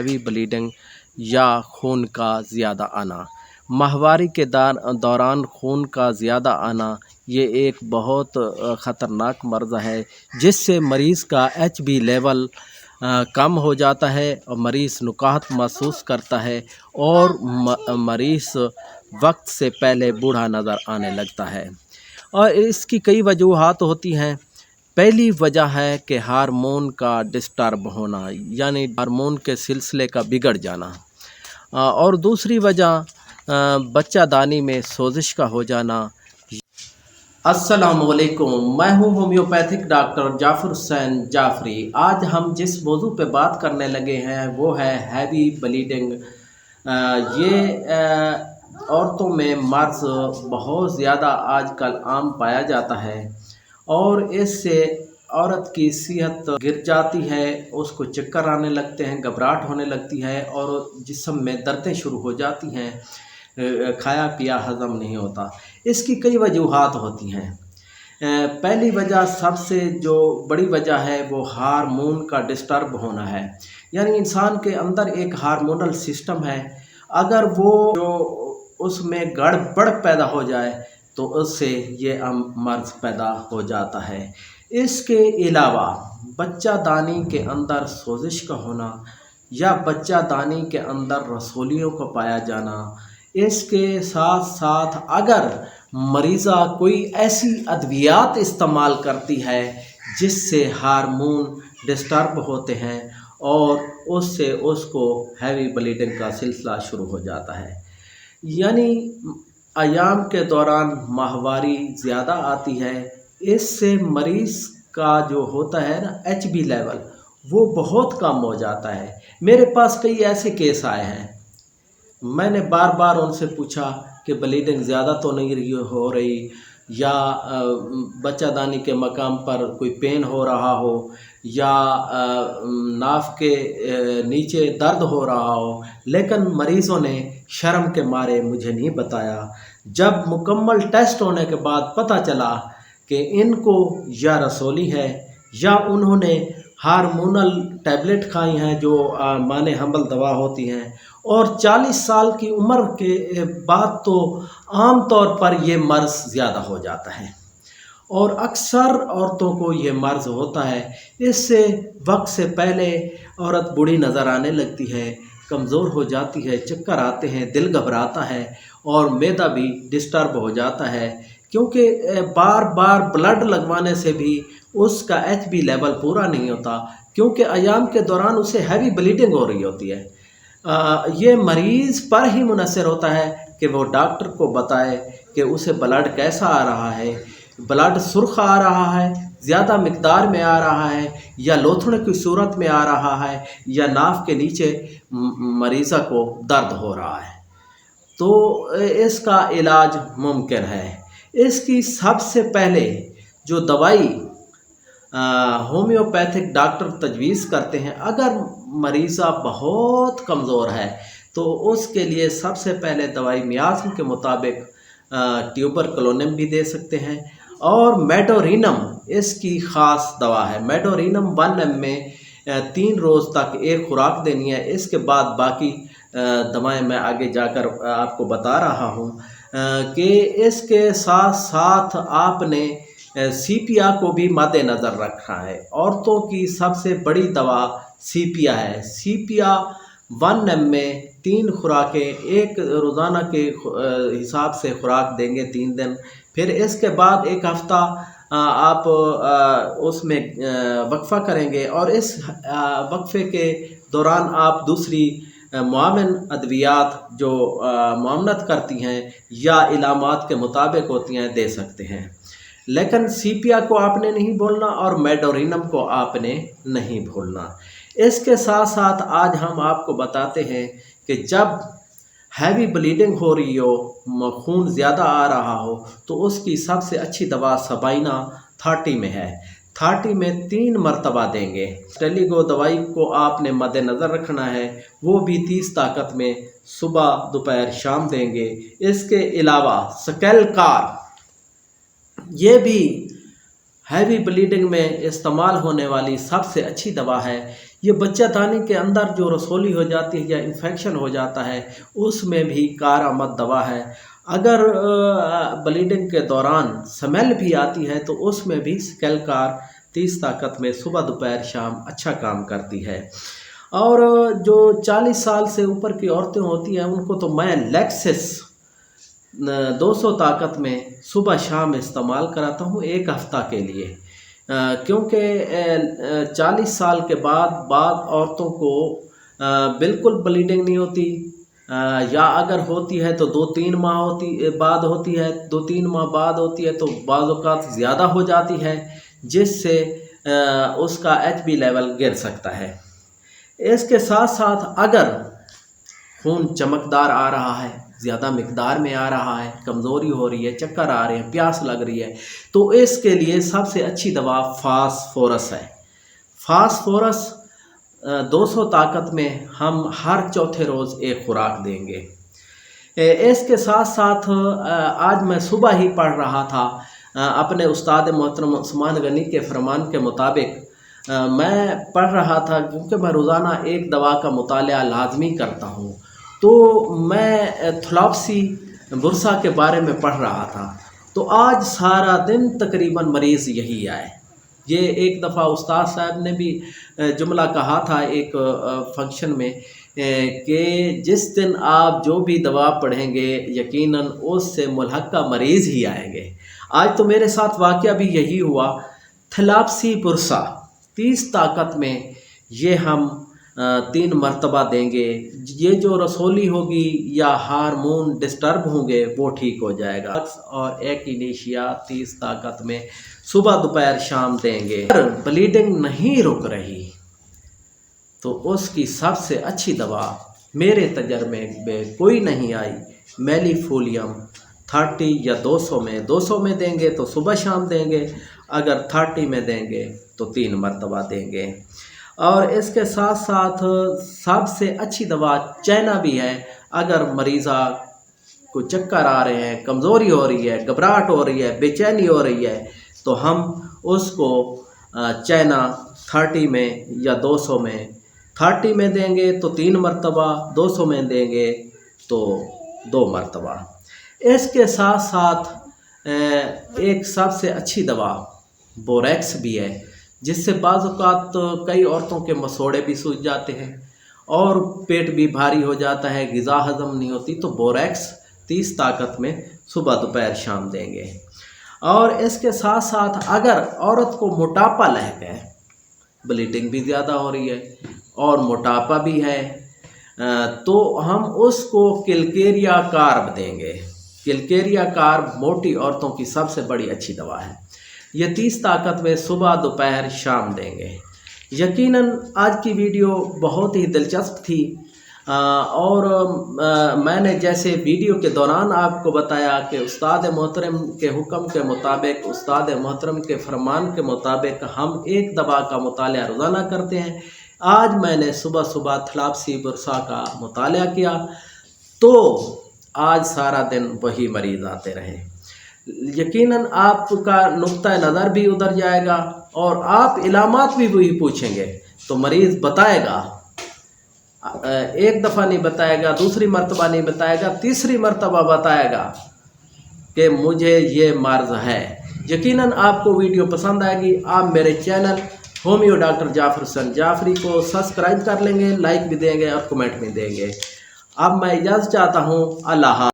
Heavy bleeding या खून का ज़्यादा आना। माहवारी के दौरान खून का ज़्यादा आना ये एक बहुत ख़तरनाक मर्ज़ है, जिससे मरीज़ का HB लेवल कम हो जाता है और मरीज़ नुकाहत महसूस करता है और मरीज़ वक्त से पहले बूढ़ा नज़र आने लगता है। और इसकी कई वजूहात होती हैं। पहली वजह है कि हार्मोन का डिस्टर्ब होना, यानी हार्मोन के सिलसिले का बिगड़ जाना। और दूसरी वजह बच्चादानी में सोजिश का हो जाना। अस्सलामुअलैकुम, मैं हूँ होम्योपैथिक डॉक्टर जाफ़र हुसैन जाफ़री। आज हम जिस मौजू पे बात करने लगे हैं वो है हैवी ब्लीडिंग। ये औरतों में मर्ज़ बहुत ज़्यादा आजकल आम पाया जाता है और इससे औरत की सेहत गिर जाती है, उसको चक्कर आने लगते हैं, घबराहट होने लगती है और जिस्म में दर्दें शुरू हो जाती हैं, खाया पिया हज़म नहीं होता। इसकी कई वजूहात होती हैं। पहली वजह, सबसे जो बड़ी वजह है वो हार्मोन का डिस्टर्ब होना है। यानी इंसान के अंदर एक हार्मोनल सिस्टम है, अगर वो जो उसमें गड़बड़ पैदा हो जाए तो उससे ये मर्ज़ पैदा हो जाता है। इसके अलावा बच्चादानी के अंदर सोजिश का होना या बच्चादानी के अंदर रसोलियों का पाया जाना, इसके साथ साथ अगर मरीज़ा कोई ऐसी अद्वियात इस्तेमाल करती है जिससे हार्मोन डिस्टर्ब होते हैं और उससे उसको हैवी ब्लीडिंग का सिलसिला शुरू हो जाता है। यानी अयाम के दौरान माहवारी ज़्यादा आती है, इससे मरीज़ का जो होता है ना HB लेवल वो बहुत कम हो जाता है। मेरे पास कई ऐसे केस आए हैं, मैंने बार बार उनसे पूछा कि ब्लीडिंग ज़्यादा तो नहीं हो रही या बच्चादानी के मकाम पर कोई पेन हो रहा हो या नाफ के नीचे दर्द हो रहा हो, लेकिन मरीज़ों ने शर्म के मारे मुझे नहीं बताया। जब मुकम्मल टेस्ट होने के बाद पता चला कि इनको या रसोली है या उन्होंने हार्मोनल टैबलेट खाई हैं जो माने हमल दवा होती हैं, और 40 साल की उम्र के बाद तो आम तौर पर ये मर्ज़ ज़्यादा हो जाता है और अक्सर औरतों को ये मर्ज़ होता है। इससे वक्त से पहले औरत बूढ़ी नज़र आने लगती है, कमज़ोर हो जाती है, चक्कर आते हैं, दिल घबराता है और मैदा भी डिस्टर्ब हो जाता है, क्योंकि बार बार ब्लड लगवाने से भी उसका HB लेवल पूरा नहीं होता, क्योंकि अयाम के दौरान उसे हैवी ब्लीडिंग हो रही होती है। ये मरीज़ पर ही मुनहसर होता है कि वो डॉक्टर को बताए कि उसे ब्लड कैसा आ रहा है, ब्लड सुर्ख आ रहा है, ज़्यादा मिकदार में आ रहा है या लोथड़े की सूरत में आ रहा है या नाफ के नीचे मरीज़ा को दर्द हो रहा है, तो इसका इलाज मुमकिन है। इसकी सबसे पहले जो दवाई होम्योपैथिक डॉक्टर तजवीज़ करते हैं, अगर मरीज़ा बहुत कमज़ोर है तो उसके लिए सबसे पहले दवाई मियाज़म के मुताबिक ट्यूबरकुलोनिम भी दे सकते हैं और मेडोरिनम इसकी ख़ास दवा है। मेडोरिनम 1 mg में 3 रोज़ तक एक खुराक देनी है। इसके बाद बाकी दवाएं मैं आगे जाकर आपको बता रहा हूँ कि इसके साथ साथ आपने सीपिया को भी मद्देनज़र रखना है। औरतों की सबसे बड़ी दवा सीपिया है। सीपिया 1 mg में 3 खुराकें एक रोज़ाना के हिसाब से खुराक देंगे 3 दिन, फिर इसके बाद 1 हफ़्ता आप उसमें वक्फ़ा करेंगे और इस वक्फ़े के दौरान आप दूसरी मुआवन अद्वियात जो मुआवनत करती हैं या इलामात के मुताबिक होती हैं दे सकते हैं, लेकिन सीपिया को आपने नहीं भूलना और मेडोरिनम को आपने नहीं भूलना। इसके साथ साथ आज हम आपको बताते हैं कि जब हैवी ब्लीडिंग हो रही हो, खून ज़्यादा आ रहा हो, तो उसकी सबसे अच्छी दवा सबाइना 30 में है। 30 में 3 मरतबा देंगे। टेलीगो दवाई को आपने मद्देनज़र रखना है, वो भी 30 ताकत में सुबह दोपहर शाम देंगे। इसके अलावा स्केलकार, ये भी हैवी ब्लीडिंग में इस्तेमाल होने वाली सबसे अच्छी दवा है। یہ بچہ دانی کے اندر جو رسولی ہو جاتی ہے یا انفیکشن ہو جاتا ہے اس میں بھی کارآمد دوا ہے۔ اگر بلیڈنگ کے دوران سمیل بھی آتی ہے تو اس میں بھی سکیلکار 30 طاقت میں صبح دوپہر شام اچھا کام کرتی ہے۔ اور جو 40 سال سے اوپر کی عورتیں ہوتی ہیں ان کو تو میں لیکسس 200 طاقت میں صبح شام استعمال کراتا ہوں 1 ہفتہ کے لیے، کیونکہ 40 سال کے بعد بعض عورتوں کو بالکل بلیڈنگ نہیں ہوتی، یا اگر ہوتی ہے تو 2-3 ماہ بعد ہوتی ہے، 2-3 ماہ بعد ہوتی ہے تو بعض اوقات زیادہ ہو جاتی ہے، جس سے اس کا HB لیول گر سکتا ہے۔ اس کے ساتھ ساتھ اگر خون چمکدار آ رہا ہے، زیادہ مقدار میں آ رہا ہے، کمزوری ہو رہی ہے، چکر آ رہے ہیں، پیاس لگ رہی ہے، تو اس کے لیے سب سے اچھی دوا فاسفورس ہے۔ فاسفورس 200 طاقت میں ہم ہر چوتھے روز 1 خوراک دیں گے۔ اس کے ساتھ ساتھ آج میں صبح ہی پڑھ رہا تھا اپنے استاد محترم عثمان غنی کے فرمان کے مطابق، میں پڑھ رہا تھا کیونکہ میں روزانہ 1 دوا کا مطالعہ لازمی کرتا ہوں، تو میں تھلاپسی برسا کے بارے میں پڑھ رہا تھا، تو آج سارا دن تقریباً مریض یہی آئے۔ یہ ایک دفعہ استاد صاحب نے بھی جملہ کہا تھا ایک فنکشن میں کہ جس دن آپ جو بھی دوا پڑھیں گے یقیناً اس سے ملحقہ مریض ہی آئیں گے۔ آج تو میرے ساتھ واقعہ بھی یہی ہوا۔ تھلاپسی برسا 30 طاقت میں یہ ہم 3 مرتبہ دیں گے، یہ جو رسولی ہوگی یا ہارمون ڈسٹرب ہوں گے وہ ٹھیک ہو جائے گا۔ اور ایکینیشیا 30 طاقت میں صبح دوپہر شام دیں گے۔ اگر بلیڈنگ نہیں رک رہی تو اس کی سب سے اچھی دوا میرے تجربے میں کوئی نہیں آئی، میلی فولیم 30 یا 200 میں دیں گے تو صبح شام دیں گے، اگر 30 میں دیں گے تو 3 مرتبہ دیں گے۔ اور اس کے ساتھ ساتھ سب سے اچھی دوا چائنا بھی ہے۔ اگر مریضہ کو چکر آ رہے ہیں، کمزوری ہو رہی ہے، گھبراہٹ ہو رہی ہے، بے چینی ہو رہی ہے، تو ہم اس کو چائنا 30 میں یا 200 میں 30 میں دیں گے تو 3 مرتبہ، 200 میں دیں گے تو 2 مرتبہ۔ اس کے ساتھ ساتھ ایک سب سے اچھی دوا بوریکس بھی ہے، جس سے بعض اوقات کئی عورتوں کے مسوڑے بھی سوج جاتے ہیں اور پیٹ بھی بھاری ہو جاتا ہے، غذا ہضم نہیں ہوتی، تو بوریکس 30 طاقت میں صبح دوپہر شام دیں گے۔ اور اس کے ساتھ ساتھ اگر عورت کو موٹاپا لاحق ہے، بلیڈنگ بھی زیادہ ہو رہی ہے اور موٹاپا بھی ہے، تو ہم اس کو کلکیریا کارب دیں گے۔ کلکیریا کارب موٹی عورتوں کی سب سے بڑی اچھی دوا ہے، یہ 30 طاقت میں صبح دوپہر شام دیں گے۔ یقیناً آج کی ویڈیو بہت ہی دلچسپ تھی، اور میں نے جیسے ویڈیو کے دوران آپ کو بتایا کہ استاد محترم کے حکم کے مطابق، استاد محترم کے فرمان کے مطابق ہم 1 دوا کا مطالعہ روزانہ کرتے ہیں۔ آج میں نے صبح تھلاپسی برسا کا مطالعہ کیا تو آج سارا دن وہی مریض آتے رہے۔ یقیناً آپ کا نقطہ نظر بھی ادھر جائے گا اور آپ علامات بھی وہی پوچھیں گے تو مریض بتائے گا، 1 دفعہ نہیں بتائے گا، 2 مرتبہ نہیں بتائے گا، 3 مرتبہ بتائے گا کہ مجھے یہ مرض ہے۔ یقیناً آپ کو ویڈیو پسند آئے گی۔ آپ میرے چینل ہومیو ڈاکٹر جعفر حسین جعفری کو سبسکرائب کر لیں گے، لائک بھی دیں گے اور کمنٹ بھی دیں گے۔ اب میں اجازت چاہتا ہوں، اللہ حافظ۔